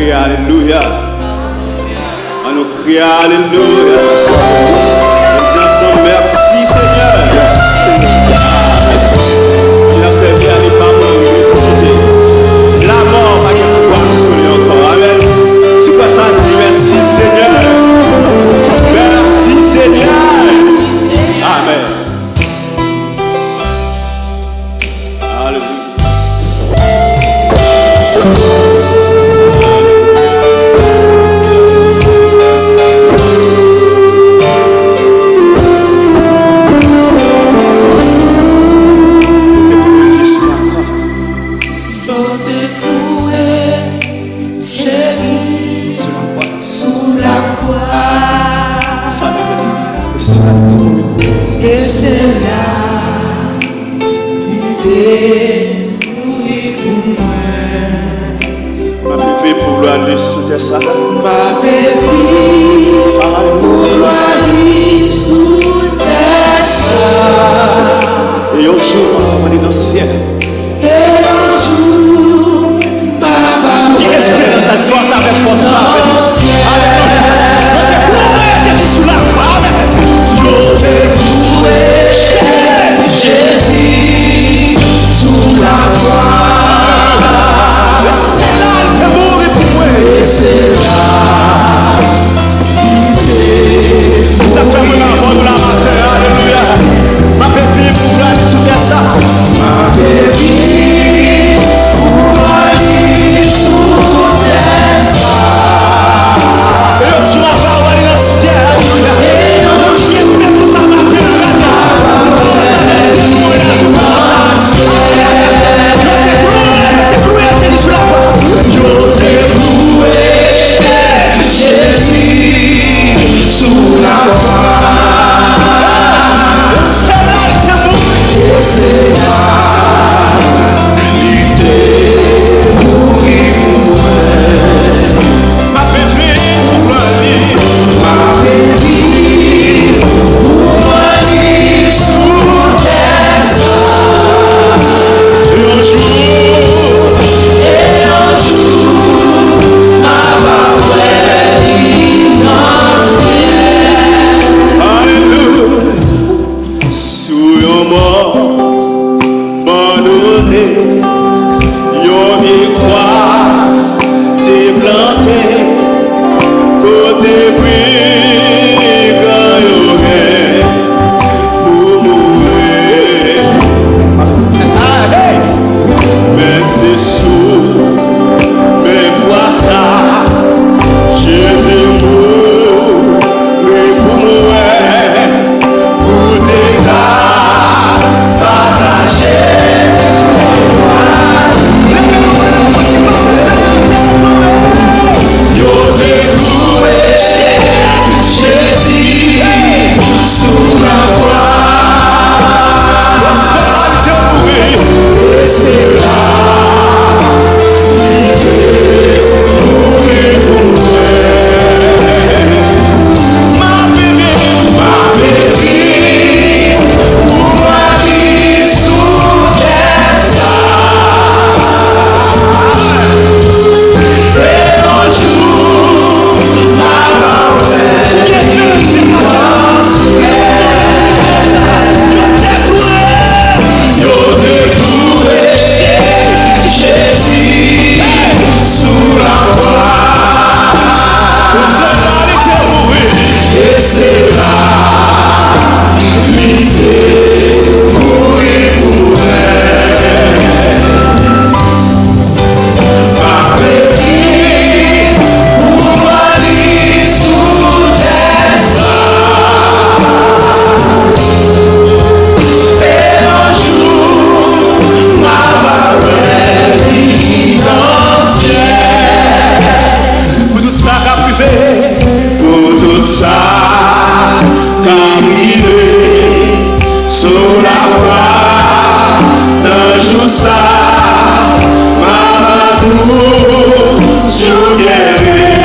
crier Alléluia. On nous crie Alléluia. On dit ensemble merci Seigneur. Il a servi à lui par mon ressuscité. La mort va qu'il pouvoir sur lui encore. Amen. C'est quoi ça dit merci Seigneur. Merci Seigneur. Amen. Alléluia. Et c'est là, l'idée Ma bébé pour lui sous ça. ma bébé pour lui sous ça. Et un jour, on est dans le ciel. Et un jour, ma Qui espère cette force avec force avec nous. Jésus sous la croix. Jésus sous la croix. C'est là il te mourir pour moi. C'est là, Ça fait mon amour pour la matin. Alléluia. Ma bébé pour la sous ça. ma bébé pour aller sous ça. Et un jour, on va aller dans le ciel. Alléluia. Et un jour, pour sa matin. Jésus sous la croix. C'est là il te mourir. C'est là, l'idée mourir pour moi. Ma bébé pour aller. Ma bébé pour aller sous ça. Et un jour, Ma belle innocente. alléluia. Sous yon mort, abandonné, yon vieille croix, t'es planté, côté bruit, quand yon vient pour mourir. Ah, hey! Mais c'est sous, mais quoi ça? Jésus mourit pour moi, pour déclarer, partager. Yo découvre Jésus sous la croix. Et c'est là, l'idée mourir pour moi. Ma bébé pour aller sous ça. Et un jour, ma yo découvre Jésus sous la croix. Et c'est là, l'idée mourir pour moi. Ma bébé pour aller sous ça. Et un jour, ma belle innocente. Pour tout ça qu'a privé, Pour tout ça, t'arrivé sous la croix. D'un jour ça, ma tout, je guéris.